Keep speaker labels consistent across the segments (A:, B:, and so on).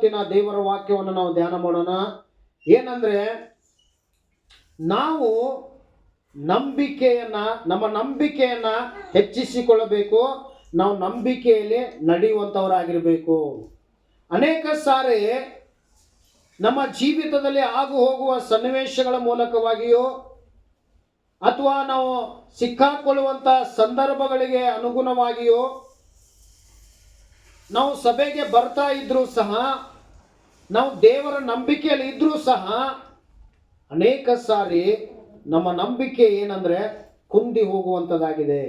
A: ದೇವರ ವಾಕ್ಯವನ್ನು ನಾವು ಧ್ಯಾನ ಮಾಡೋಣ. ಏನಂದ್ರೆ, ನಾವು ನಮ್ಮ ನಂಬಿಕೆಯನ್ನ ಹೆಚ್ಚಿಸಿಕೊಳ್ಳಬೇಕು. ನಾವು ನಂಬಿಕೆಯಲ್ಲಿ ನಡೆಯುವಂತವರಾಗಿರಬೇಕು. ಅನೇಕ ಸಾರಿ ನಮ್ಮ ಜೀವಿತದಲ್ಲಿ ಆಗು ಹೋಗುವ ಸನ್ನಿವೇಶಗಳ ಮೂಲಕವಾಗಿಯೋ ಅಥವಾ ನಾವು ಸಿಕ್ಕಾಕೊಳ್ಳುವಂತ ಸಂದರ್ಭಗಳಿಗೆ ಅನುಗುಣವಾಗಿಯೋ ನಾವು ಸಭೆಗೆ ಬರ್ತಾ ಇದ್ರೂ ಸಹ, ನಾವು ದೇವರ ನಂಬಿಕೆಯಲ್ಲಿ ಇದ್ರೂ ಸಹ ಅನೇಕ ಸಾರಿ ನಮ್ಮ ನಂಬಿಕೆ ಏನಂದ್ರೆ ಕುಂದಿ ಹೋಗುವಂತದ್ದಾಗಿದೆ.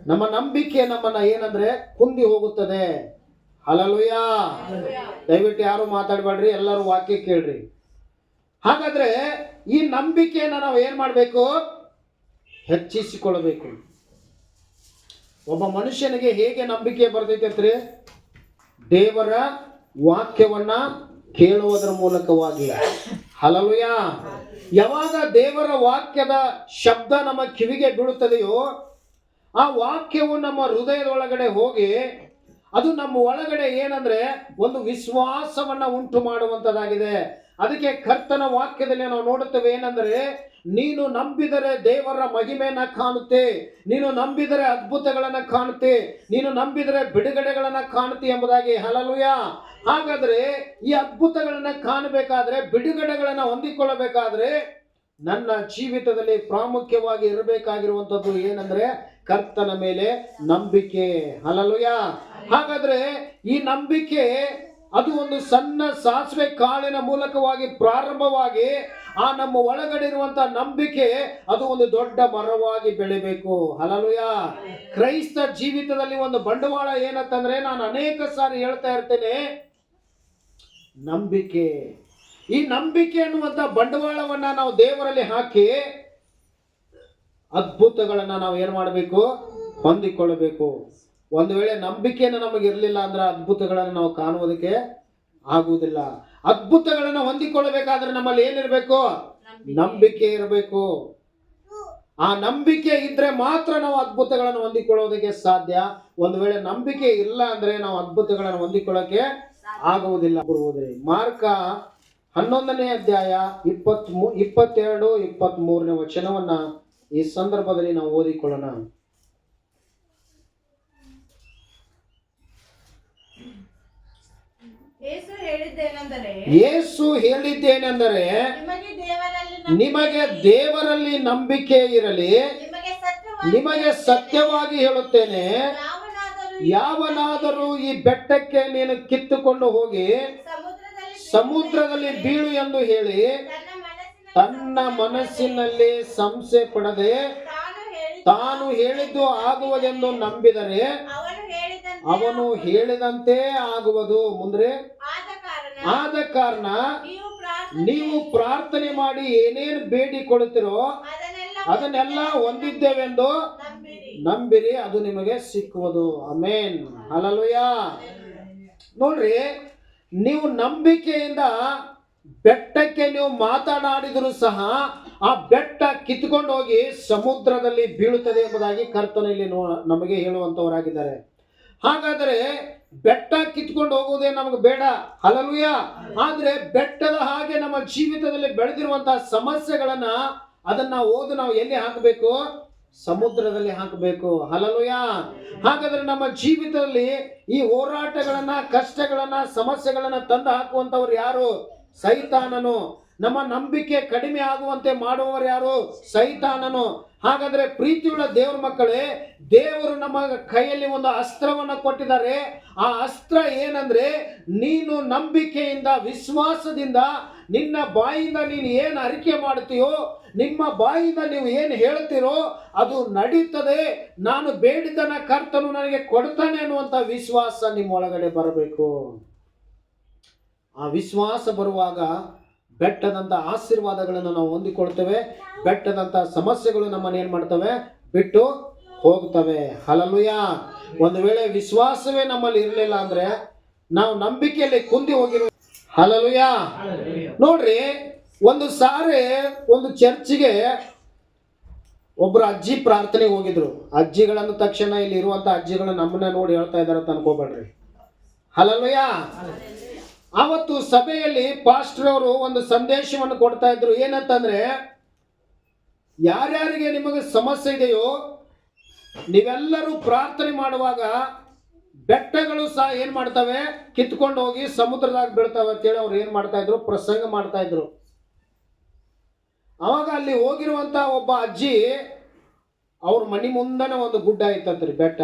A: ನಮ್ಮ ನಂಬಿಕೆ ನಮ್ಮನ್ನ ಏನಂದ್ರೆ ಕುಂದಿ ಹೋಗುತ್ತದೆ. ಹಲ್ಲೆಲೂಯಾ. ದಯವಿಟ್ಟು ಯಾರು ಮಾತಾಡಬೇಡ್ರಿ, ಎಲ್ಲರೂ ವಾಕ್ಯ ಕೇಳ್ರಿ. ಹಾಗಾದ್ರೆ ಈ ನಂಬಿಕೆಯನ್ನ ನಾವು ಏನ್ ಮಾಡಬೇಕು? ಹೆಚ್ಚಿಸಿಕೊಳ್ಳಬೇಕು. ಒಬ್ಬ ಮನುಷ್ಯನಿಗೆ ಹೇಗೆ ನಂಬಿಕೆ ಬರ್ತೈತೆ? ದೇವರ ವಾಕ್ಯವನ್ನ ಕೇಳುವುದರ ಮೂಲಕವಾಗಿ. ಹಲ್ಲೆಲೂಯಾ. ಯಾವಾಗ ದೇವರ ವಾಕ್ಯದ ಶಬ್ದ ನಮ್ಮ ಕಿವಿಗೆ ಬೀಳುತ್ತದೆಯೋ, ಆ ವಾಕ್ಯವು ನಮ್ಮ ಹೃದಯದೊಳಗಡೆ ಹೋಗಿ ಅದು ನಮ್ಮ ಒಳಗಡೆ ಏನಂದ್ರೆ ಒಂದು ವಿಶ್ವಾಸವನ್ನ ಉಂಟು ಮಾಡುವಂತದ್ದಾಗಿದೆ. ಅದಕ್ಕೆ ಕರ್ತನ ವಾಕ್ಯದಲ್ಲಿ ನಾವು ನೋಡುತ್ತೇವೆ ಏನಂದ್ರೆ, ನೀನು ನಂಬಿದರೆ ದೇವರ ಮಹಿಮೆಯನ್ನ ಕಾಣುತ್ತೆ, ನೀನು ನಂಬಿದರೆ ಅದ್ಭುತಗಳನ್ನ ಕಾಣುತ್ತೆ, ನೀನು ನಂಬಿದರೆ ಬಿಡುಗಡೆಗಳನ್ನ ಕಾಣುತ್ತೆ ಎಂಬುದಾಗಿ. ಹಲ್ಲೆಲೂಯಾ. ಹಾಗಾದ್ರೆ ಈ ಅದ್ಭುತಗಳನ್ನ ಕಾಣಬೇಕಾದ್ರೆ, ಬಿಡುಗಡೆಗಳನ್ನ ಹೊಂದಿಕೊಳ್ಳಬೇಕಾದ್ರೆ ನನ್ನ ಜೀವಿತದಲ್ಲಿ ಪ್ರಾಮುಖ್ಯವಾಗಿ ಇರಬೇಕಾಗಿರುವಂತದ್ದು ಏನಂದ್ರೆ ಕರ್ತನ ಮೇಲೆ ನಂಬಿಕೆ. ಹಲ್ಲೆಲೂಯಾ. ಹಾಗಾದ್ರೆ ಈ ನಂಬಿಕೆ ಅದು ಒಂದು ಸಣ್ಣ ಸಾಸಿವೆ ಕಾಳಿನ ಮೂಲಕವಾಗಿ ಪ್ರಾರಂಭವಾಗಿ ಆ ನಮ್ಮ ಒಳಗಡೆ ಇರುವಂತಹ ನಂಬಿಕೆ ಅದು ಒಂದು ದೊಡ್ಡ ಮರವಾಗಿ ಬೆಳಿಬೇಕು. ಹಲ್ಲೆಲೂಯಾ. ಕ್ರೈಸ್ತ ಜೀವಿತದಲ್ಲಿ ಒಂದು ಬಂಡವಾಳ ಏನಂತಂದ್ರೆ, ನಾನು ಅನೇಕ ಸಾರಿ ಹೇಳ್ತಾ ಇರ್ತೇನೆ, ನಂಬಿಕೆ. ಈ ನಂಬಿಕೆ ಅನ್ನುವಂತ ಬಂಡವಾಳವನ್ನ ನಾವು ದೇವರಲ್ಲಿ ಹಾಕಿ ಅದ್ಭುತಗಳನ್ನ ನಾವು ಏನ್ ಮಾಡಬೇಕು? ಹೊಂದಿಕೊಳ್ಳಬೇಕು. ಒಂದು ವೇಳೆ ನಂಬಿಕೆಯನ್ನು ನಮಗೆ ಇರಲಿಲ್ಲ ಅಂದ್ರೆ ಅದ್ಭುತಗಳನ್ನು ನಾವು ಕಾಣುವುದಕ್ಕೆ ಆಗುವುದಿಲ್ಲ. ಅದ್ಭುತಗಳನ್ನು ಹೊಂದಿಕೊಳ್ಳಬೇಕಾದ್ರೆ ನಮ್ಮಲ್ಲಿ ಏನಿರಬೇಕು? ನಂಬಿಕೆ ಇರಬೇಕು. ಆ ನಂಬಿಕೆ ಇದ್ರೆ ಮಾತ್ರ ನಾವು ಅದ್ಭುತಗಳನ್ನು ಹೊಂದಿಕೊಳ್ಳೋದಕ್ಕೆ ಸಾಧ್ಯ. ಒಂದು ವೇಳೆ ನಂಬಿಕೆ ಇಲ್ಲ ಅಂದ್ರೆ ನಾವು ಅದ್ಭುತಗಳನ್ನು ಹೊಂದಿಕೊಳ್ಳಕ್ಕೆ ಆಗುವುದಿಲ್ಲ. ಬರುವುದೇ ಮಾರ್ಕ 11ನೇ ಅಧ್ಯಾಯ 22, 23ನೇ ವಚನವನ್ನ ಈ ಸಂದರ್ಭದಲ್ಲಿ ನಾವು ಓದಿಕೊಳ್ಳೋಣ. ಯೇಸು ಹೇಳಿದ್ದೇನೆಂದರೆ, ನಿಮಗೆ ದೇವರಲ್ಲಿ ನಂಬಿಕೆ ಇರಲಿ. ನಿಮಗೆ ಸತ್ಯವಾಗಿ ಹೇಳುತ್ತೇನೆ, ಯಾವನಾದರೂ ಈ ಬೆಟ್ಟಕ್ಕೆ ನೀನು ಕಿತ್ತುಕೊಂಡು ಹೋಗಿ ಸಮುದ್ರದಲ್ಲಿ ಬೀಳು ಎಂದು ಹೇಳಿ ತನ್ನ ಮನಸ್ಸಿನಲ್ಲಿ ಸಂಶಯ ಪಡದೆ ತಾನು ಹೇಳಿದ್ದು ಆಗುವುದೆಂದು ನಂಬಿದರೆ ಅವನು ಹೇಳಿದಂತೆ ಆಗುವುದು. ಮುಂದೆ ಆದ ಕಾರಣ ನೀವು ಪ್ರಾರ್ಥನೆ ಮಾಡಿ ಏನೇನು ಬೇಡಿಕೊಳ್ಳುತ್ತೀರೋ ಅದನ್ನೆಲ್ಲ ಹೊಂದಿದ್ದೇವೆಂದು ನಂಬಿರಿ, ಅದು ನಿಮಗೆ ಸಿಕ್ಕುವುದು. ಆಮೆನ್. ಹಲ್ಲೆಲೂಯಾ. ನೋಡ್ರಿ, ನೀವು ನಂಬಿಕೆಯಿಂದ ಬೆಟ್ಟಕ್ಕೆ ನೀವು ಮಾತನಾಡಿದರೂ ಸಹ ಆ ಬೆಟ್ಟ ಕಿತ್ಕೊಂಡು ಹೋಗಿ ಸಮುದ್ರದಲ್ಲಿ ಬೀಳುತ್ತದೆ ಎಂಬುದಾಗಿ ಕರ್ತನಲ್ಲಿ ನಮಗೆ ಹೇಳುವಂತವರಾಗಿದ್ದಾರೆ. ಹಾಗಾದರೆ ಬೆಟ್ಟ ಕಿತ್ಕೊಂಡು ಹೋಗುವುದೇ ನಮಗೆ ಬೇಡ. ಹಲ್ಲೆಲೂಯಾ. ಆದ್ರೆ ಬೆಟ್ಟದ ಹಾಗೆ ನಮ್ಮ ಜೀವಿತದಲ್ಲಿ ಬೆಳೆದಿರುವಂತಹ ಸಮಸ್ಯೆಗಳನ್ನ ಅದನ್ನ ಓದು ನಾವು ಎಲ್ಲಿ ಹಾಕಬೇಕು? ಸಮುದ್ರದಲ್ಲಿ ಹಾಕಬೇಕು. ಹಲ್ಲೆಲೂಯಾ. ಹಾಗಾದ್ರೆ ನಮ್ಮ ಜೀವಿತದಲ್ಲಿ ಈ ಹೋರಾಟಗಳನ್ನ, ಕಷ್ಟಗಳನ್ನ, ಸಮಸ್ಯೆಗಳನ್ನ ತಂದು ಹಾಕುವಂತವ್ರು ಯಾರು? ಸೈತಾನನು. ನಮ್ಮ ನಂಬಿಕೆ ಕಡಿಮೆ ಆಗುವಂತೆ ಮಾಡುವವರು ಯಾರು? ಸೈತಾನನು. ಹಾಗಾದ್ರೆ ಪ್ರೀತಿಯುಳ್ಳ ದೇವರ ಮಕ್ಕಳೇ, ದೇವರು ನಮ್ಮ ಕೈಯಲ್ಲಿ ಒಂದು ಅಸ್ತ್ರವನ್ನು ಕೊಟ್ಟಿದ್ದಾರೆ. ಆ ಅಸ್ತ್ರ ಏನಂದ್ರೆ, ನೀನು ನಂಬಿಕೆಯಿಂದ, ವಿಶ್ವಾಸದಿಂದ ನಿನ್ನ ಬಾಯಿಂದ ನೀನು ಏನು ಅರಿಕೆ ಮಾಡ್ತೀಯೋ, ನಿಮ್ಮ ಬಾಯಿಂದ ನೀವು ಏನು ಹೇಳ್ತೀರೋ ಅದು ನಡೀತದೆ. ನಾನು ಬೇಡಿದ್ದನ್ನ ಕರ್ತನು ನನಗೆ ಕೊಡ್ತಾನೆ ಅನ್ನುವಂಥ ವಿಶ್ವಾಸ ನಿಮ್ಮ ಒಳಗಡೆ ಬರಬೇಕು. ಆ ವಿಶ್ವಾಸ ಬರುವಾಗ ಬೆಟ್ಟದಂತ ಆಶೀರ್ವಾದಗಳನ್ನು ನಾವು ಹೊಂದಿಕೊಳ್ತೇವೆ. ಬೆಟ್ಟದಂತ ಸಮಸ್ಯೆಗಳು ನಮ್ಮನ್ನು ಏನ್ ಮಾಡ್ತವೆ? ಬಿಟ್ಟು ಹೋಗ್ತವೆ. ಹಲ್ಲೆಲೂಯಾ. ಒಂದು ವೇಳೆ ವಿಶ್ವಾಸವೇ ನಮ್ಮಲ್ಲಿ ಇರಲಿಲ್ಲ ಅಂದ್ರೆ ನಾವು ನಂಬಿಕೆಯಲ್ಲಿ ಕುಂದಿ ಹೋಗಿರುವ. ಹಲ್ಲೆಲೂಯಾ. ನೋಡ್ರಿ, ಒಂದು ಸಾರಿ ಒಂದು ಚರ್ಚಿಗೆ ಒಬ್ರು ಅಜ್ಜಿ ಪ್ರಾರ್ಥನೆಗೆ ಹೋಗಿದ್ರು. ಅಜ್ಜಿಗಳನ್ನ ತಕ್ಷಣ ಇಲ್ಲಿ ಇರುವಂತ ಅಜ್ಜಿಗಳು ನಮ್ಮನ್ನ ನೋಡಿ ಹೇಳ್ತಾ ಇದಾರೆ ಅಂತ ಅನ್ಕೋಬೇಡ್ರಿ. ಹಲ್ಲೆಲೂಯಾ. ಆವತ್ತು ಸಭೆಯಲ್ಲಿ ಪಾಸ್ಟರ್ ಅವರು ಒಂದು ಸಂದೇಶವನ್ನು ಕೊಡ್ತಾ ಇದ್ರು. ಏನಂತಂದ್ರೆ, ಯಾರ್ಯಾರಿಗೆ ನಿಮಗೆ ಸಮಸ್ಯೆ ಇದೆಯೋ ನೀವೆಲ್ಲರೂ ಪ್ರಾರ್ಥನೆ ಮಾಡುವಾಗ ಬೆಟ್ಟಗಳು ಸಹ ಏನ್ ಮಾಡ್ತವೆ, ಕಿತ್ಕೊಂಡು ಹೋಗಿ ಸಮುದ್ರದಾಗ ಬೀಳ್ತವೆ ಅಂತೇಳಿ ಅವ್ರು ಏನ್ ಮಾಡ್ತಾ ಇದ್ರು, ಪ್ರಸಂಗ ಮಾಡ್ತಾ ಇದ್ರು. ಅವಾಗ ಅಲ್ಲಿ ಹೋಗಿರುವಂತ ಒಬ್ಬ ಅಜ್ಜಿ, ಅವ್ರ ಮನೆ ಮುಂದನೆ ಒಂದು ಗುಡ್ಡ ಐತಂತ್ರಿ, ಬೆಟ್ಟ.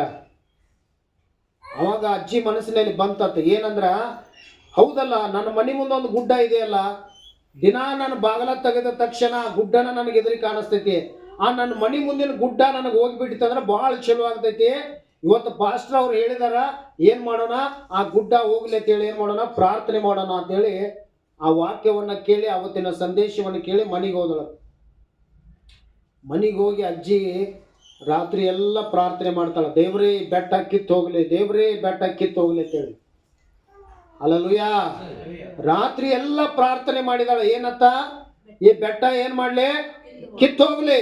A: ಅವಾಗ ಅಜ್ಜಿ ಮನಸ್ಸಿನಲ್ಲಿ ಬಂತಂತ, ಏನಂದ್ರ, ಹೌದಲ್ಲ, ನನ್ನ ಮನೆ ಮುಂದೆ ಒಂದು ಗುಡ್ಡ ಇದೆಯಲ್ಲ, ದಿನ ನಾನು ಬಾಗಲ ತೆಗೆದ ತಕ್ಷಣ ಆ ಗುಡ್ಡನ ನನಗೆ ಎದುರಿ ಕಾಣಿಸ್ತೈತಿ. ಆ ನನ್ನ ಮನೆ ಮುಂದಿನ ಗುಡ್ಡ ನನಗೆ ಹೋಗಿಬಿಟ್ಟಿತ್ತಂದ್ರೆ ಬಹಳ ಚಲೋ ಆಗ್ತೈತಿ. ಇವತ್ತು ಪಾಸ್ಟರ್ ಅವ್ರು ಹೇಳಿದಾರ, ಏನ್ ಮಾಡೋಣ, ಆ ಗುಡ್ಡ ಹೋಗ್ಲಿ ಅಂತೇಳಿ ಏನ್ ಮಾಡೋಣ, ಪ್ರಾರ್ಥನೆ ಮಾಡೋಣ ಅಂತೇಳಿ ಆ ವಾಕ್ಯವನ್ನ ಕೇಳಿ, ಅವತ್ತಿನ ಸಂದೇಶವನ್ನು ಕೇಳಿ ಮನೆಗೆ ಹೋದಳು. ಮನೆಗೆ ಹೋಗಿ ಅಜ್ಜಿ ರಾತ್ರಿ ಎಲ್ಲ ಪ್ರಾರ್ಥನೆ ಮಾಡ್ತಾಳೆ, ದೇವ್ರೇ ಬೆಟ್ಟ ಕಿತ್ತು ಹೋಗ್ಲಿ, ದೇವ್ರೇ ಬೆಟ್ಟ ಕಿತ್ತು ಹೋಗ್ಲಿ ಅಂತೇಳಿ. ಹಲ್ಲೆಲೂಯಾ. ರಾತ್ರಿ ಎಲ್ಲ ಪ್ರಾರ್ಥನೆ ಮಾಡಿದಾಳೆ. ಏನಂತ, ಈ ಬೆಟ್ಟ ಏನ್ ಮಾಡ್ಲಿ, ಕಿತ್ತು ಹೋಗ್ಲಿ.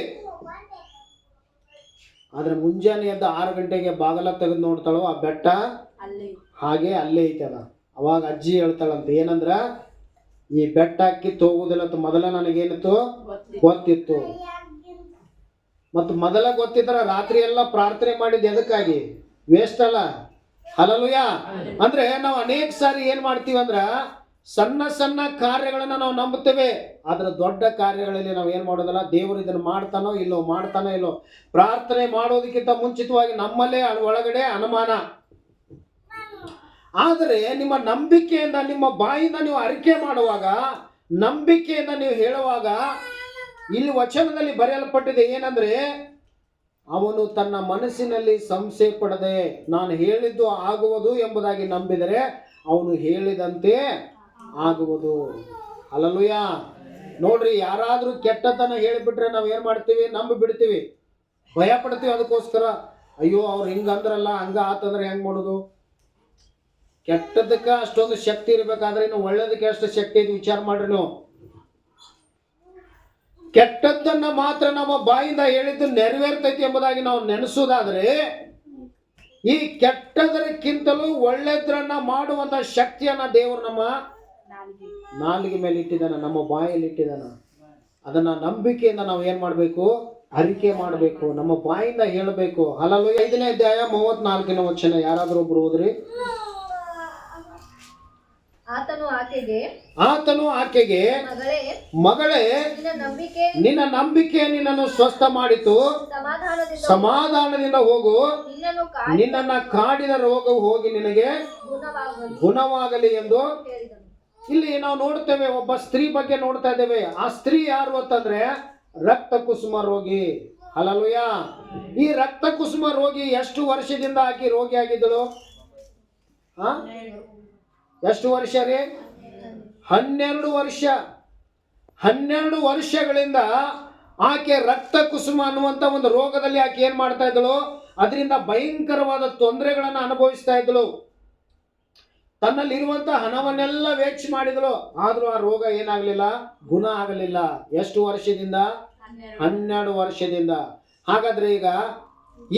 A: ಆದ್ರೆ ಮುಂಜಾನೆ ಎದ್ದು 6 ಗಂಟೆಗೆ ಬಾಗಲ ತೆಗೆದು ನೋಡ್ತಾಳೋ, ಆ ಬೆಟ್ಟ ಹಾಗೆ ಅಲ್ಲೇ ಐತದ. ಅವಾಗ ಅಜ್ಜಿ ಹೇಳ್ತಾಳಂತ, ಏನಂದ್ರ, ಈ ಬೆಟ್ಟ ಕಿತ್ತು ಹೋಗುದಿಲ್ಲ ಅಂತ ಮೊದಲ ನನಗೇನಿತ್ತು, ಗೊತ್ತಿತ್ತು. ಮತ್ತು ಮೊದಲ ಗೊತ್ತಿದ್ರ ರಾತ್ರಿ ಎಲ್ಲ ಪ್ರಾರ್ಥನೆ ಮಾಡಿದ್ದು ಎದಕ್ಕಾಗಿ, ವೇಸ್ಟ್ ಅಲ್ಲ. ಹಲ್ಲೆಲೂಯಾ. ಅಂದ್ರೆ ನಾವು ಅನೇಕ ಸಾರಿ ಏನ್ ಮಾಡ್ತೀವಿ ಅಂದ್ರ, ಸಣ್ಣ ಸಣ್ಣ ಕಾರ್ಯಗಳನ್ನ ನಾವು ನಂಬುತ್ತೇವೆ, ಆದ್ರೆ ದೊಡ್ಡ ಕಾರ್ಯಗಳಲ್ಲಿ ನಾವು ಏನ್ ಮಾಡೋದಲ್ಲ, ದೇವರು ಇದನ್ನ ಮಾಡ್ತಾನೋ ಇಲ್ಲೋ, ಮಾಡ್ತಾನೋ ಇಲ್ಲೋ. ಪ್ರಾರ್ಥನೆ ಮಾಡೋದಕ್ಕಿಂತ ಮುಂಚಿತವಾಗಿ ನಮ್ಮಲ್ಲೇ ಒಳಗಡೆ ಅನುಮಾನ. ಆದರೆ ನಿಮ್ಮ ನಂಬಿಕೆಯಿಂದ, ನಿಮ್ಮ ಬಾಯಿಂದ ನೀವು ಅರಿಕೆ ಮಾಡುವಾಗ, ನಂಬಿಕೆಯಿಂದ ನೀವು ಹೇಳುವಾಗ, ಇಲ್ಲಿ ವಚನದಲ್ಲಿ ಬರೆಯಲ್ಪಟ್ಟಿದೆ ಏನಂದ್ರೆ, ಅವನು ತನ್ನ ಮನಸ್ಸಿನಲ್ಲಿ ಸಂಶಯ ಪಡದೆ ನಾನು ಹೇಳಿದ್ದು ಆಗುವುದು ಎಂಬುದಾಗಿ ನಂಬಿದರೆ ಅವನು ಹೇಳಿದಂತೆ ಆಗುವುದು. ಹಲ್ಲೆಲೂಯಾ. ನೋಡ್ರಿ, ಯಾರಾದ್ರೂ ಕೆಟ್ಟತನ ಹೇಳಿಬಿಟ್ರೆ ನಾವ್ ಏನ್ ಮಾಡ್ತೀವಿ, ನಂಬಿ ಬಿಡ್ತೀವಿ, ಭಯ ಪಡ್ತೀವಿ. ಅದಕ್ಕೋಸ್ಕರ ಅಯ್ಯೋ ಅವ್ರು ಹಿಂಗಂದ್ರಲ್ಲ, ಹಂಗ ಆತಂದ್ರೆ ಹೆಂಗ್ ಮಾಡೋದು. ಕೆಟ್ಟದಕ್ಕ ಅಷ್ಟೊಂದು ಶಕ್ತಿ ಇರ್ಬೇಕಾದ್ರೆ ಇನ್ನು ಒಳ್ಳೇದಕ್ಕೆ ಎಷ್ಟು ಶಕ್ತಿ ಇದೆ ವಿಚಾರ ಮಾಡ್ರಿ ನೀವು. ಕೆಟ್ಟದ್ದನ್ನ ಮಾತ್ರ ನಮ್ಮ ಬಾಯಿಂದ ಹೇಳಿದ್ದು ನೆರವೇರ್ತೈತಿ ಎಂಬುದಾಗಿ ನಾವು ನೆನೆಸೋದಾದ್ರೆ, ಈ ಕೆಟ್ಟದಕ್ಕಿಂತಲೂ ಒಳ್ಳೆದ್ರನ್ನ ಮಾಡುವಂತ ಶಕ್ತಿಯನ್ನ ದೇವರು ನಮ್ಮ ನಾಲಿಗೆ ಮೇಲೆ ಇಟ್ಟಿದ್ದಾನ, ನಮ್ಮ ಬಾಯಲ್ಲಿ ಇಟ್ಟಿದ್ದಾನ. ಅದನ್ನ ನಂಬಿಕೆಯಿಂದ ನಾವು ಏನ್ ಮಾಡ್ಬೇಕು, ಅರಿಕೆ ಮಾಡಬೇಕು, ನಮ್ಮ ಬಾಯಿಂದ ಹೇಳಬೇಕು. ಹಲ್ಲೆಲೂಯಾ. 5ನೇ ಅಧ್ಯಾಯ 34ನೇ ವಚನ ಯಾರಾದ್ರೂ ಒಬ್ರು ಓದ್ರಿ. ಆತನು ಆಕೆಗೆ, ಮಗಳೇ, ನಿನ್ನ ನಂಬಿಕೆ ನಿನ್ನನ್ನು ಸ್ವಸ್ಥ ಮಾಡಿತು, ಸಮಾಧಾನದಿಂದ ಹೋಗು, ನಿನ್ನನ್ನು ಕಾಡಿದ ರೋಗವು ಹೋಗಿ ನಿನಗೆ ಗುಣವಾಗಲಿ ಎಂದು. ಇಲ್ಲಿ ನಾವು ನೋಡ್ತೇವೆ, ಒಬ್ಬ ಸ್ತ್ರೀ ಬಗ್ಗೆ ನೋಡ್ತಾ ಇದ್ದೇವೆ. ಆ ಸ್ತ್ರೀ ಯಾರು ಅಂತಂದ್ರೆ ರಕ್ತ ಕುಸುಮ ರೋಗಿ. ಹಲ್ಲೆಲೂಯಾ. ಈ ರಕ್ತ ಕುಸುಮ ರೋಗಿ ಎಷ್ಟು ವರ್ಷದಿಂದ ಆಕೆ ರೋಗಿ ಆಗಿದ್ದಳು? ಎಷ್ಟು ವರ್ಷ ರೀ? 12 ವರ್ಷ. 12 ವರ್ಷಗಳಿಂದ ಆಕೆ ರಕ್ತ ಕುಸುಮ ಅನ್ನುವಂತ ಒಂದು ರೋಗದಲ್ಲಿ ಆಕೆ ಏನ್ ಮಾಡ್ತಾ ಇದ್ದಳು, ಅದರಿಂದ ಭಯಂಕರವಾದ ತೊಂದರೆಗಳನ್ನು ಅನುಭವಿಸ್ತಾ ಇದ್ದಳು. ತನ್ನಲ್ಲಿರುವಂತ ಹಣವನ್ನೆಲ್ಲ ವೆಚ್ಚ ಮಾಡಿದಳು, ಆದ್ರೂ ಆ ರೋಗ ಏನಾಗಲಿಲ್ಲ, ಗುಣ ಆಗಲಿಲ್ಲ. ಎಷ್ಟು ವರ್ಷದಿಂದ? 12 ವರ್ಷದಿಂದ. ಹಾಗಾದ್ರೆ ಈಗ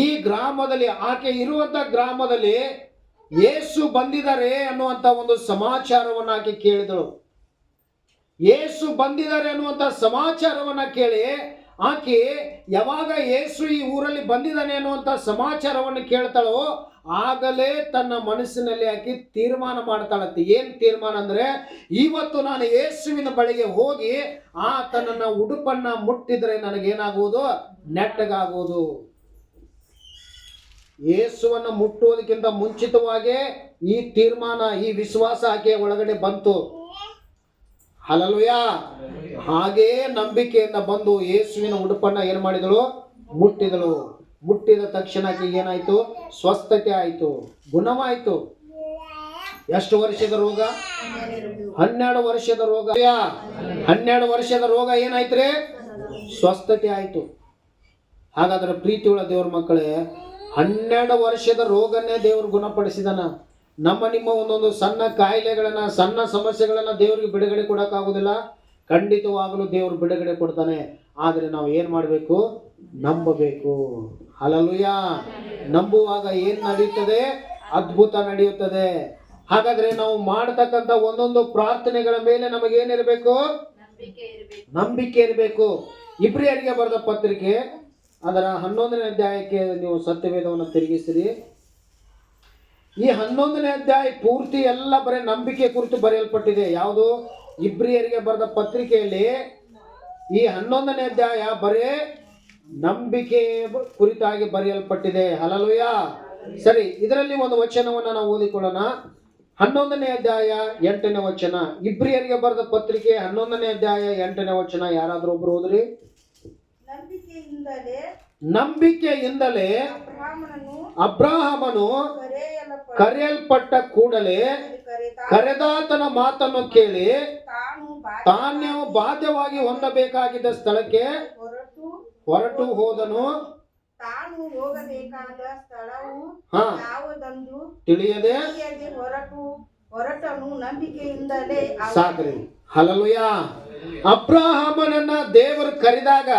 A: ಈ ಗ್ರಾಮದಲ್ಲಿ, ಆಕೆ ಇರುವಂತ ಗ್ರಾಮದಲ್ಲಿ ಯೇಸು ಬಂದಿದ್ದಾರೆ ಅನ್ನುವಂತ ಒಂದು ಸಮಾಚಾರವನ್ನ ಆಕೆ ಕೇಳಿದಳು. ಯೇಸು ಬಂದಿದ್ದಾರೆ ಅನ್ನುವಂತ ಸಮಾಚಾರವನ್ನ ಕೇಳಿ ಆಕೆ ಯಾವಾಗ ಯೇಸು ಈ ಊರಲ್ಲಿ ಬಂದಿದ್ದಾನೆ ಅನ್ನುವಂತ ಸಮಾಚಾರವನ್ನು ಕೇಳ್ತಾಳೋ ಆಗಲೇ ತನ್ನ ಮನಸ್ಸಿನಲ್ಲಿ ಆಕೆ ತೀರ್ಮಾನ ಮಾಡ್ತಾಳಂತೆ. ಏನ್ ತೀರ್ಮಾನ ಅಂದ್ರೆ, ಇವತ್ತು ನಾನು ಯೇಸುವಿನ ಬಳಿಗೆ ಹೋಗಿ ಆತನನ್ನ ಉಡುಪನ್ನ ಮುಟ್ಟಿದ್ರೆ ನನಗೇನಾಗುವುದು, ನೆಟ್ಟಗಾಗುವುದು. ಯೇಸುವನ್ನು ಮುಟ್ಟುವುದಕ್ಕಿಂತ ಮುಂಚಿತವಾಗಿ ಈ ತೀರ್ಮಾನ, ಈ ವಿಶ್ವಾಸ ಆಕೆಯ ಒಳಗಡೆ ಬಂತು. ಹಲ್ಲೆಲೂಯಾ. ಹಾಗೇ ನಂಬಿಕೆಯಿಂದ ಬಂದು ಯೇಸುವಿನ ಉಡುಪನ್ನ ಏನ್ ಮಾಡಿದಳು, ಮುಟ್ಟಿದಳು. ಮುಟ್ಟಿದ ತಕ್ಷಣ ಆಕೆಗೆ ಏನಾಯ್ತು, ಸ್ವಸ್ಥತೆ ಆಯ್ತು, ಗುಣವಾಯ್ತು. ಎಷ್ಟು ವರ್ಷದ ರೋಗ? 12 ವರ್ಷದ ರೋಗ. 12 ವರ್ಷದ ರೋಗ ಏನಾಯ್ತ್ರಿ, ಸ್ವಸ್ಥತೆ ಆಯ್ತು. ಹಾಗಾದ್ರೆ ಪ್ರೀತಿಯುಳ್ಳ ದೇವ್ರ ಮಕ್ಕಳೇ, 12 ವರ್ಷದ ರೋಗನ್ನೇ ದೇವರು ಗುಣಪಡಿಸಿದನ. ನಿಮ್ಮ ಒಂದೊಂದು ಸಣ್ಣ ಕಾಯಿಲೆಗಳನ್ನ, ಸಣ್ಣ ಸಮಸ್ಯೆಗಳನ್ನ ದೇವರಿಗೆ ಬಿಡುಗಡೆ ಕೊಡಕ್ಕಾಗುದಿಲ್ಲ. ಖಂಡಿತವಾಗಲೂ ದೇವರು ಬಿಡುಗಡೆ ಕೊಡ್ತಾನೆ. ಆದ್ರೆ ನಾವು ಏನ್ ಮಾಡ್ಬೇಕು, ನಂಬಬೇಕು. ಹಲ್ಲೆಲೂಯಾ. ನಂಬುವಾಗ ಏನ್ ನಡೆಯುತ್ತದೆ, ಅದ್ಭುತ ನಡೆಯುತ್ತದೆ. ಹಾಗಾದ್ರೆ ನಾವು ಮಾಡತಕ್ಕಂತ ಒಂದೊಂದು ಪ್ರಾರ್ಥನೆಗಳ ಮೇಲೆ ನಮಗೇನಿರಬೇಕು? ನಂಬಿಕೆ ಇರಬೇಕು. ಇಬ್ರಿಯರಿಗೆ ಬರೆದ ಪತ್ರಿಕೆ ಅದರ 11ನೇ ಅಧ್ಯಾಯಕ್ಕೆ ನೀವು ಸತ್ಯವೇದವನ್ನು ತಿರುಗಿಸಿರಿ. ಈ 11ನೇ ಅಧ್ಯಾಯ ಪೂರ್ತಿ ಎಲ್ಲ ಬರೀ ನಂಬಿಕೆ ಕುರಿತು ಬರೆಯಲ್ಪಟ್ಟಿದೆ. ಯಾವುದು? ಇಬ್ರಿಯರಿಗೆ ಬರೆದ ಪತ್ರಿಕೆಯಲ್ಲಿ ಈ 11ನೇ ಅಧ್ಯಾಯ ಬರೇ ನಂಬಿಕೆ ಕುರಿತಾಗಿ ಬರೆಯಲ್ಪಟ್ಟಿದೆ. ಹಲ್ಲೆಲೂಯಾ. ಸರಿ, ಇದರಲ್ಲಿ ಒಂದು ವಚನವನ್ನು ನಾವು ಓದಿಕೊಳ್ಳೋಣ. 11ನೇ ಅಧ್ಯಾಯ 8ನೇ ವಚನ. ಇಬ್ರಿಯರಿಗೆ ಬರೆದ ಪತ್ರಿಕೆ 11ನೇ ಅಧ್ಯಾಯ 8ನೇ ವಚನ. ಯಾರಾದ್ರೂ ಒಬ್ರು ಓದ್ರಿ. ನಂಬಿಕೆಯಿಂದಲೇ ಅಬ್ರಹಾಮನು ಕರೆಯಲ್ಪಟ್ಟ ಕೂಡಲೇ ಕರೆದಾತನ ಮಾತನ್ನು ಕೇಳಿ ತಾನು ಬಾಧ್ಯವಾಗಿ ಹೊಂದಬೇಕಾಗಿದ್ದ ಸ್ಥಳಕ್ಕೆ ಹೊರಟು ಹೋದನು.
B: ತಾನು ಹೋಗಬೇಕಾದ ಸ್ಥಳವು ಯಾವುದೆಂದು
A: ತಿಳಿಯದೆ
B: ಹೊರಟನು. ನಂಬಿಕೆಯಿಂದಲೇ.
A: ಸಾಕ್ರಿ. ಹಲ್ಲೆಲೂಯಾ. ಅಬ್ರಹಾಮನನ್ನ ದೇವರು ಕರೆದಾಗ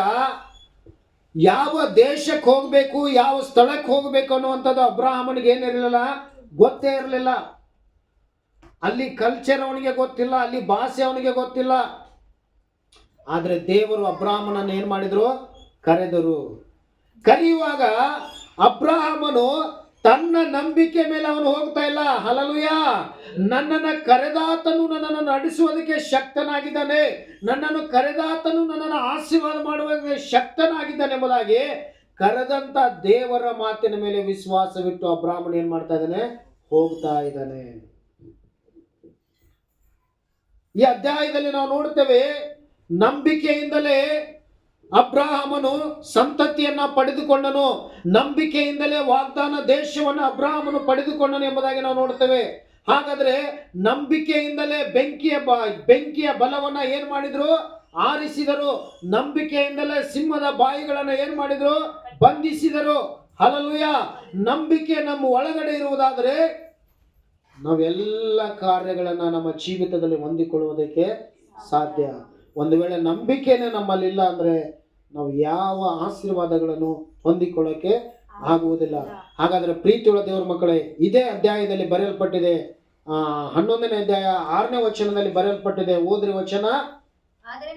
A: ಯಾವ ದೇಶಕ್ಕೆ ಹೋಗ್ಬೇಕು, ಯಾವ ಸ್ಥಳಕ್ಕೆ ಹೋಗ್ಬೇಕು ಅನ್ನುವಂಥದ್ದು ಅಬ್ರಹಾಮನಿಗೆ ಏನಿರಲಿಲ್ಲ, ಗೊತ್ತೇ ಇರಲಿಲ್ಲ. ಅಲ್ಲಿ ಕಲ್ಚರ್ ಅವನಿಗೆ ಗೊತ್ತಿಲ್ಲ, ಅಲ್ಲಿ ಭಾಷೆ ಅವನಿಗೆ ಗೊತ್ತಿಲ್ಲ. ಆದ್ರೆ ದೇವರು ಅಬ್ರಹಾಮನನ್ನು ಏನ್ ಮಾಡಿದ್ರು? ಕರೆದರು. ಕರೆಯುವಾಗ ಅಬ್ರಹಾಮನು ತನ್ನ ನಂಬಿಕೆ ಮೇಲೆ ಅವನು ಹೋಗ್ತಾ ಇಲ್ಲ. ಹಲ್ಲೆಲೂಯಾ. ನನ್ನನ್ನು ಕರೆದಾತನು ನನ್ನನ್ನು ನಡೆಸುವುದಕ್ಕೆ ಶಕ್ತನಾಗಿದ್ದಾನೆ, ನನ್ನನ್ನು ಕರೆದಾತನು ನನ್ನನ್ನು ಆಶೀರ್ವಾದ ಮಾಡುವುದಕ್ಕೆ ಶಕ್ತನಾಗಿದ್ದಾನೆ ಎಂಬುದಾಗಿ ಕರೆದಂತ ದೇವರ ಮಾತಿನ ಮೇಲೆ ವಿಶ್ವಾಸವಿಟ್ಟು ಅಬ್ರಹಾಮನು ಏನ್ ಮಾಡ್ತಾ ಇದ್ದಾನೆ? ಹೋಗ್ತಾ ಇದ್ದಾನೆ. ಈ ಅಧ್ಯಾಯದಲ್ಲಿ ನಾವು ನೋಡ್ತೇವೆ, ನಂಬಿಕೆಯಿಂದಲೇ ಅಬ್ರಹಾಮನು ಸಂತತಿಯನ್ನ ಪಡೆದುಕೊಂಡನು, ನಂಬಿಕೆಯಿಂದಲೇ ವಾಗ್ದಾನ ದೇಶವನ್ನು ಅಬ್ರಹಾಮನು ಪಡೆದುಕೊಂಡನು ಎಂಬುದಾಗಿ ನಾವು ನೋಡ್ತೇವೆ. ಹಾಗಾದ್ರೆ ನಂಬಿಕೆಯಿಂದಲೇ ಬೆಂಕಿಯ ಬಲವನ್ನ ಏನ್ ಮಾಡಿದ್ರು? ಆರಿಸಿದರು. ನಂಬಿಕೆಯಿಂದಲೇ ಸಿಂಹದ ಬಾಯಿಗಳನ್ನ ಏನ್ ಮಾಡಿದ್ರು? ಬಂಧಿಸಿದರು. ಹಲ್ಲೆಲೂಯಾ. ನಂಬಿಕೆ ನಮ್ಮ ಒಳಗಡೆ ಇರುವುದಾದರೆ ನಾವೆಲ್ಲ ಕಾರ್ಯಗಳನ್ನ ನಮ್ಮ ಜೀವಿತದಲ್ಲಿ ಹೊಂದಿಕೊಳ್ಳುವುದಕ್ಕೆ ಸಾಧ್ಯ. ಒಂದು ವೇಳೆ ನಂಬಿಕೆನೇ ನಮ್ಮಲ್ಲಿಲ್ಲ ಅಂದ್ರೆ ನಾವು ಯಾವ ಆಶೀರ್ವಾದಗಳನ್ನು ಹೊಂದಿಕೊಳ್ಳಕ್ಕೆ ಆಗುವುದಿಲ್ಲ. ಹಾಗಾದ್ರೆ ಪ್ರೀತಿಯುಳ್ಳ ದೇವರ ಮಕ್ಕಳೇ, ಇದೇ ಅಧ್ಯಾಯದಲ್ಲಿ ಬರೆಯಲ್ಪಟ್ಟಿದೆ. 11ನೇ ಅಧ್ಯಾಯ 6ನೇ ವಚನದಲ್ಲಿ ಬರೆಯಲ್ಪಟ್ಟಿದೆ. ಓದ್ರಿ ವಚನ.
C: ಆದರೆ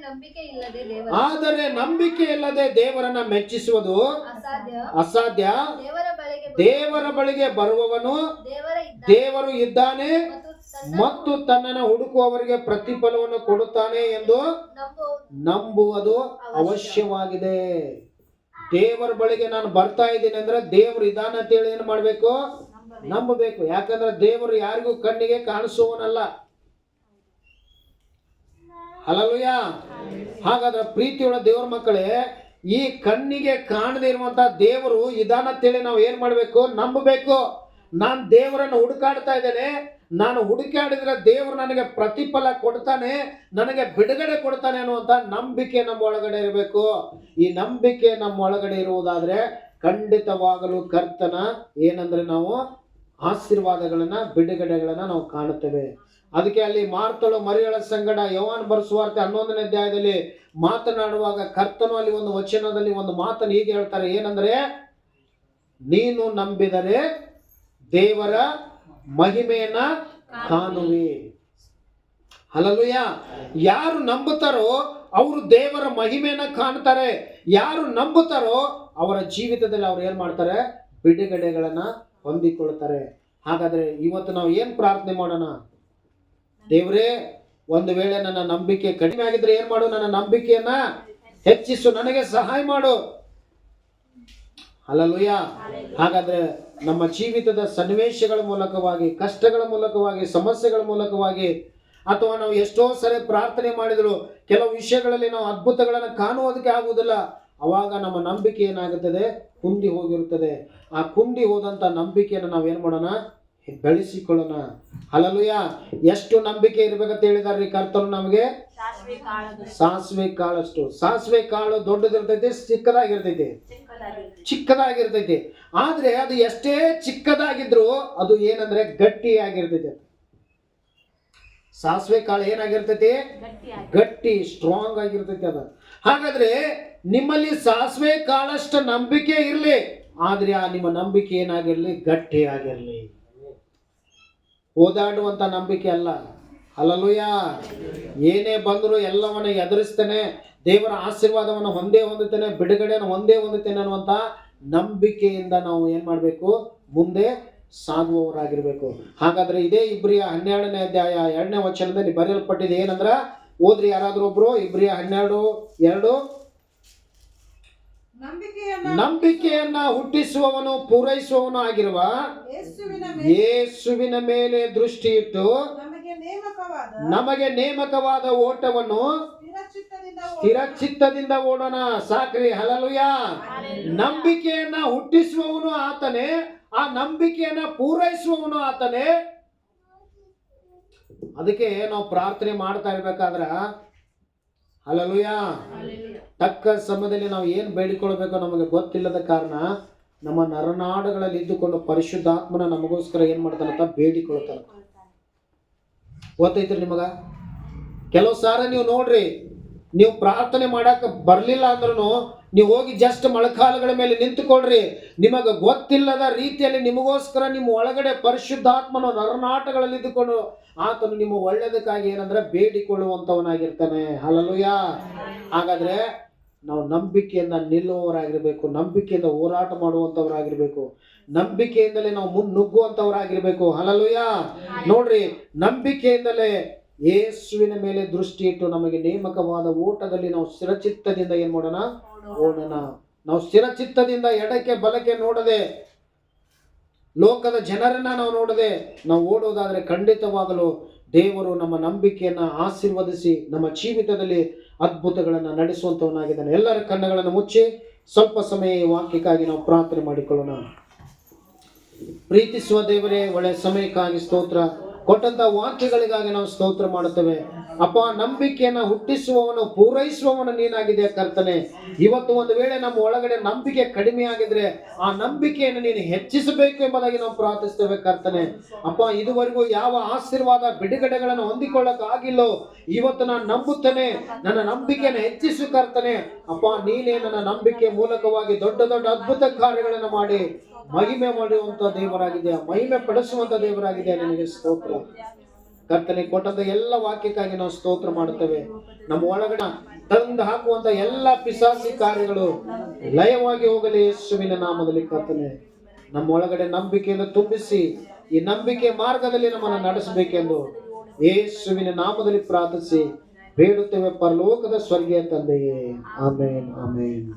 A: ನಂಬಿಕೆ ಇಲ್ಲದೆ ದೇವರನ್ನ ಮೆಚ್ಚಿಸುವುದು ಅಸಾಧ್ಯ. ದೇವರ ಬಳಿಗೆ ಬರುವವನು ದೇವರು ಇದ್ದಾನೆ ಮತ್ತು ತನ್ನನ್ನು ಹುಡುಕುವವರಿಗೆ ಪ್ರತಿಫಲವನ್ನು ಕೊಡುತ್ತಾನೆ ಎಂದು ನಂಬುವುದು ಅವಶ್ಯವಾಗಿದೆ. ದೇವರ ಬಳಿಗೆ ನಾನು ಬರ್ತಾ ಇದ್ದೀನಿ ಅಂದ್ರೆ ದೇವರು ಇದ್ದಾನೆ ಅಂತೇಳಿ ಏನು ಮಾಡಬೇಕು? ನಂಬಬೇಕು. ಯಾಕಂದ್ರೆ ದೇವರು ಯಾರಿಗೂ ಕಣ್ಣಿಗೆ ಕಾಣಿಸುವವನಲ್ಲ. ಹಲ್ಲೆಲೂಯಾ. ಹಾಗಾದ್ರೆ ಪ್ರೀತಿಯುಳ್ಳ ದೇವರ ಮಕ್ಕಳೇ, ಈ ಕಣ್ಣಿಗೆ ಕಾಣದೇ ಇರುವಂತ ದೇವರು ಇದಾನಂತೇಳಿ ನಾವು ಏನ್ ಮಾಡ್ಬೇಕು? ನಂಬಬೇಕು. ನಾನು ದೇವರನ್ನು ಹುಡುಕಾಡ್ತಾ ಇದ್ದೇನೆ, ನಾನು ಹುಡುಕಾಡಿದ್ರೆ ದೇವರು ನನಗೆ ಪ್ರತಿಫಲ ಕೊಡ್ತಾನೆ, ನನಗೆ ಬಿಡುಗಡೆ ಕೊಡ್ತಾನೆ ಅನ್ನುವಂತ ನಂಬಿಕೆ ನಮ್ಮ ಒಳಗಡೆ ಇರಬೇಕು. ಈ ನಂಬಿಕೆ ನಮ್ಮ ಒಳಗಡೆ ಇರುವುದಾದ್ರೆ ಖಂಡಿತವಾಗಲು ಕರ್ತನ ಏನಂದ್ರೆ ನಾವು ಆಶೀರ್ವಾದಗಳನ್ನ, ಬಿಡುಗಡೆಗಳನ್ನ ನಾವು ಕಾಣುತ್ತೇವೆ. ಅದಕ್ಕೆ ಅಲ್ಲಿ ಮಾರ್ತಳು ಮರಿಯಳ ಸಂಗಡ ಯೋಹಾನ ಬರೆಸುವಾರ್ತೆ 11ನೇ ಅಧ್ಯಾಯದಲ್ಲಿ ಮಾತನಾಡುವಾಗ ಕರ್ತನು ಅಲ್ಲಿ ಒಂದು ವಚನದಲ್ಲಿ ಒಂದು ಮಾತನ್ನು ಹೀಗೆ ಹೇಳ್ತಾರೆ. ಏನಂದ್ರೆ, ನೀನು ನಂಬಿದರೆ ದೇವರ ಮಹಿಮೆಯನ್ನ ಕಾಣುವೆ. ಹಲ್ಲೆಲೂಯಾ. ಯಾರು ನಂಬುತ್ತಾರೋ ಅವರು ದೇವರ ಮಹಿಮೆಯನ್ನ ಕಾಣ್ತಾರೆ. ಯಾರು ನಂಬುತ್ತಾರೋ ಅವರ ಜೀವಿತದಲ್ಲಿ ಅವ್ರು ಏನ್ ಮಾಡ್ತಾರೆ? ಬಿಡುಗಡೆಗಳನ್ನ ಹೊಂದಿಕೊಳ್ತಾರೆ. ಹಾಗಾದ್ರೆ ಇವತ್ತು ನಾವು ಏನ್ ಪ್ರಾರ್ಥನೆ ಮಾಡೋಣ? ದೇವರೇ, ಒಂದು ವೇಳೆ ನನ್ನ ನಂಬಿಕೆ ಕಡಿಮೆ ಆಗಿದ್ರೆ ಏನ್ ಮಾಡು? ನನ್ನ ನಂಬಿಕೆಯನ್ನ ಹೆಚ್ಚಿಸು, ನನಗೆ ಸಹಾಯ ಮಾಡು. ಹಲ್ಲೆಲೂಯಾ. ಹಾಗಾದ್ರೆ ನಮ್ಮ ಜೀವಿತದ ಸನ್ನಿವೇಶಗಳ ಮೂಲಕವಾಗಿ, ಕಷ್ಟಗಳ ಮೂಲಕವಾಗಿ, ಸಮಸ್ಯೆಗಳ ಮೂಲಕವಾಗಿ, ಅಥವಾ ನಾವು ಎಷ್ಟೋ ಸರಿ ಪ್ರಾರ್ಥನೆ ಮಾಡಿದ್ರು ಕೆಲವು ವಿಷಯಗಳಲ್ಲಿ ನಾವು ಅದ್ಭುತಗಳನ್ನು ಕಾಣುವುದಕ್ಕೆ ಆಗುವುದಿಲ್ಲ. ಅವಾಗ ನಮ್ಮ ನಂಬಿಕೆ ಏನಾಗುತ್ತದೆ? ಕುಂದಿ ಹೋಗಿರುತ್ತದೆ. ಆ ಕುಂದಿ ಹೋದಂತ ನಂಬಿಕೆಯನ್ನು ನಾವು ಏನ್ ಮಾಡೋಣ? ಬೆಳೆಸಿಕೊಳ್ಳೋಣ. ಹಲ್ಲೆಲೂಯಾ. ಎಷ್ಟು ನಂಬಿಕೆ ಇರ್ಬೇಕಂತ ಹೇಳಿದಾರ್ರಿ ಕರ್ತರು ನಮಗೆ? ಸಾಸಿವೆ ಕಾಳಷ್ಟು. ಸಾಸಿವೆ ಕಾಳು ದೊಡ್ಡದಿರ್ತೈತಿ, ಚಿಕ್ಕದಾಗಿರ್ತೈತಿ. ಆದ್ರೆ ಅದು ಎಷ್ಟೇ ಚಿಕ್ಕದಾಗಿದ್ರು ಅದು ಏನಂದ್ರೆ ಗಟ್ಟಿಯಾಗಿರ್ತೈತಿ. ಸಾಸಿವೆ ಕಾಳು ಏನಾಗಿರ್ತೈತಿ? ಗಟ್ಟಿ, ಸ್ಟ್ರಾಂಗ್ ಆಗಿರ್ತೈತಿ ಅದು. ಹಾಗಾದ್ರೆ ನಿಮ್ಮಲ್ಲಿ ಸಾಸಿವೆ ಕಾಳಷ್ಟು ನಂಬಿಕೆ ಇರಲಿ, ಆದ್ರೆ ಆ ನಿಮ್ಮ ನಂಬಿಕೆ ಏನಾಗಿರ್ಲಿ? ಗಟ್ಟಿ ಆಗಿರ್ಲಿ. ಓದಾಡುವಂತ ನಂಬಿಕೆ ಅಲ್ಲ. ಹಲ್ಲೆಲೂಯ. ಏನೇ ಬಂದರೂ ಎಲ್ಲವನ್ನ ಎದುರಿಸ್ತೇನೆ, ದೇವರ ಆಶೀರ್ವಾದವನ್ನು ಹೊಂದುತ್ತೇನೆ, ಬಿಡುಗಡೆಯನ್ನು ಹೊಂದುತ್ತೇನೆ ಅನ್ನುವಂತ ನಂಬಿಕೆಯಿಂದ ನಾವು ಏನ್ ಮಾಡ್ಬೇಕು, ಮುಂದೆ ಸಾಗುವವರಾಗಿರ್ಬೇಕು. ಹಾಗಾದ್ರೆ ಇದೇ ಇಬ್ರಿಯ 12ನೇ ಅಧ್ಯಾಯ 2ನೇ ವಚನದಲ್ಲಿ ಬರೆಯಲ್ಪಟ್ಟಿದೆ. ಏನಂದ್ರ ಓದ್ರಿ ಯಾರಾದ್ರೂ ಒಬ್ರು. ಇಬ್ರಿಯ 12:2. ನಂಬಿಕೆಯನ್ನ ಹುಟ್ಟಿಸುವವನು ಪೂರೈಸುವವನು ಆಗಿರುವ ಯೇಸುವಿನ ಮೇಲೆ ದೃಷ್ಟಿ ಇಟ್ಟು ನಮಗೆ ನೇಮಕವಾದ ಓಟವನ್ನು ಸ್ಥಿರಚಿತ್ತದಿಂದ ಓಡೋಣ. ಸಾಕ್ರಿ. ಹಲ್ಲೆಲೂಯ. ನಂಬಿಕೆಯನ್ನ ಹುಟ್ಟಿಸುವವನು ಆತನೇ, ಆ ನಂಬಿಕೆಯನ್ನ ಪೂರೈಸುವವನು ಆತನೇ. ಅದಕ್ಕೆ ನಾವು ಪ್ರಾರ್ಥನೆ ಮಾಡ್ತಾ ಇರ್ಬೇಕಾದ್ರ ಹಲ್ಲೆಲೂಯ, ತಕ್ಕ ಸಮಯದಲ್ಲಿ ನಾವು ಏನು ಬೇಡಿಕೊಳ್ಬೇಕೋ ನಮಗೆ ಗೊತ್ತಿಲ್ಲದ ಕಾರಣ ನಮ್ಮ ನರನಾಡುಗಳಲ್ಲಿ ಇದ್ದುಕೊಂಡು ಪರಿಶುದ್ಧಾತ್ಮನ ನಮಗೋಸ್ಕರ ಏನ್ ಮಾಡ್ತಾನಂತ ಬೇಡಿಕೊಳ್ತಾನ. ಗೊತ್ತೈತ್ರಿ ನಿಮಗ? ಕೆಲವು ಸಾರ ನೀವು ನೋಡ್ರಿ, ನೀವು ಪ್ರಾರ್ಥನೆ ಮಾಡಕ್ ಬರ್ಲಿಲ್ಲ ಅಂದ್ರೂ ನೀವು ಹೋಗಿ ಜಸ್ಟ್ ಮೊಳಕಾಲುಗಳ ಮೇಲೆ ನಿಂತುಕೊಳ್ರಿ. ನಿಮಗೆ ಗೊತ್ತಿಲ್ಲದ ರೀತಿಯಲ್ಲಿ ನಿಮಗೋಸ್ಕರ ನಿಮ್ಮ ಒಳಗಡೆ ಪರಿಶುದ್ಧಾತ್ಮನ ನರನಾಟಗಳಲ್ಲಿ ಇದ್ದುಕೊಂಡು ಆತನು ನಿಮ್ಮ ಒಳ್ಳೆಯದಕ್ಕಾಗಿ ಏನಂದ್ರೆ ಬೇಡಿಕೊಳ್ಳುವಂತವನಾಗಿರ್ತಾನೆ. ಹಲ್ಲೆಲೂಯ. ಹಾಗಾದ್ರೆ ನಾವು ನಂಬಿಕೆಯಿಂದ ನಿಲ್ಲುವವರಾಗಿರ್ಬೇಕು, ನಂಬಿಕೆಯಿಂದ ಹೋರಾಟ ಮಾಡುವಂತವರಾಗಿರ್ಬೇಕು, ನಂಬಿಕೆಯಿಂದಲೇ ನಾವು ಮುನ್ನುಗ್ಗುವಂತವರಾಗಿರ್ಬೇಕು. ಹಲ್ಲೆಲೂಯ. ನೋಡ್ರಿ, ನಂಬಿಕೆಯಿಂದಲೇ ಯೇಸುವಿನ ಮೇಲೆ ದೃಷ್ಟಿ ಇಟ್ಟು ನಮಗೆ ನೇಮಕವಾದ ಓಟದಲ್ಲಿ ನಾವು ಸ್ಥಿರಚಿತ್ತದಿಂದ ಏನ್ ಮಾಡೋಣ, ಓಡೋಣ. ನಾವು ಸ್ಥಿರಚಿತ್ತದಿಂದ ಎಡಕ್ಕೆ ಬಲಕ್ಕೆ ನೋಡದೆ, ಲೋಕದ ಜನರನ್ನ ನಾವು ನೋಡದೆ ನಾವು ಓಡೋದಾದ್ರೆ ಖಂಡಿತವಾಗಲು ದೇವರು ನಮ್ಮ ನಂಬಿಕೆಯನ್ನ ಆಶೀರ್ವದಿಸಿ ನಮ್ಮ ಜೀವಿತದಲ್ಲಿ ಅದ್ಭುತಗಳನ್ನು ನಡೆಸುವಂತವನಾಗಿದ್ದಾನೆ. ಎಲ್ಲರ ಕಣ್ಣುಗಳನ್ನು ಮುಚ್ಚಿ ಸ್ವಲ್ಪ ಸಮಯ ಈ ವಾಕ್ಯಕ್ಕಾಗಿ ನಾವು ಪ್ರಾರ್ಥನೆ ಮಾಡಿಕೊಳ್ಳೋಣ. ಪ್ರೀತಿಸುವ ದೇವರೇ, ಒಳ್ಳೆಯ ಸಮಯಕ್ಕಾಗಿ ಸ್ತೋತ್ರ. ಕೊಟ್ಟಂತ ವಾಕ್ಯಗಳಿಗಾಗಿ ನಾವು ಸ್ತೋತ್ರ ಮಾಡುತ್ತೇವೆ ಅಪ್ಪ. ನಂಬಿಕೆಯನ್ನ ಹುಟ್ಟಿಸುವವನು ಪೂರೈಸುವವನು ನೀನಾಗಿದೆ ಕರ್ತನೆ. ಇವತ್ತು ಒಂದು ವೇಳೆ ನಮ್ಮ ಒಳಗಡೆ ನಂಬಿಕೆ ಕಡಿಮೆ ಆಗಿದ್ರೆ ಆ ನಂಬಿಕೆಯನ್ನು ನೀನು ಹೆಚ್ಚಿಸಬೇಕು ಎಂಬುದಾಗಿ ನಾವು ಪ್ರಾರ್ಥಿಸ್ತೇವೆ ಕರ್ತನೆ. ಅಪ್ಪ, ಇದುವರೆಗೂ ಯಾವ ಆಶೀರ್ವಾದ ಬಿಡುಗಡೆಗಳನ್ನು ಹೊಂದಿಕೊಳ್ಳಕ್ ಆಗಿಲ್ಲೋ, ಇವತ್ತು ನಾನು ನಂಬುತ್ತೇನೆ, ನನ್ನ ನಂಬಿಕೆಯನ್ನು ಹೆಚ್ಚಿಸು ಕರ್ತನೆ. ಅಪ್ಪ, ನೀನೇ ನನ್ನ ನಂಬಿಕೆ ಮೂಲಕವಾಗಿ ದೊಡ್ಡ ದೊಡ್ಡ ಅದ್ಭುತ ಕಾರ್ಯಗಳನ್ನು ಮಾಡಿ ಮಹಿಮೆ ಮಾಡುವಂತ ದೇವರಾಗಿದೆ, ಮಹಿಮೆ ಪಡಿಸುವಂತ ದೇವರಾಗಿದೆ. ನಿನಗೆ ಸ್ತೋತ್ರ ಕರ್ತನೆ. ಕೊಟ್ಟಂತ ಎಲ್ಲ ವಾಕ್ಯಕ್ಕಾಗಿ ನಾವು ಸ್ತೋತ್ರ ಮಾಡುತ್ತೇವೆ. ನಮ್ಮ ಒಳಗಡೆ ತಂದು ಹಾಕುವಂತ ಎಲ್ಲ ಪಿಶಾಚಿ ಕಾರ್ಯಗಳು ಲಯವಾಗಿ ಹೋಗಲಿ ಯೇಸುವಿನ ನಾಮದಲ್ಲಿ ಕರ್ತನೆ. ನಮ್ಮ ಒಳಗಡೆ ನಂಬಿಕೆಯನ್ನು ತುಂಬಿಸಿ ಈ ನಂಬಿಕೆ ಮಾರ್ಗದಲ್ಲಿ ನಮ್ಮನ್ನು ನಡೆಸಬೇಕೆಂದು ಯೇಸುವಿನ ನಾಮದಲ್ಲಿ ಪ್ರಾರ್ಥಿಸಿ ಬೇಡುತ್ತೇವೆ ಪರಲೋಕದ ಸ್ವರ್ಗೀಯ ತಂದೆಯೇ. ಆಮೇನ್, ಆಮೇನ್.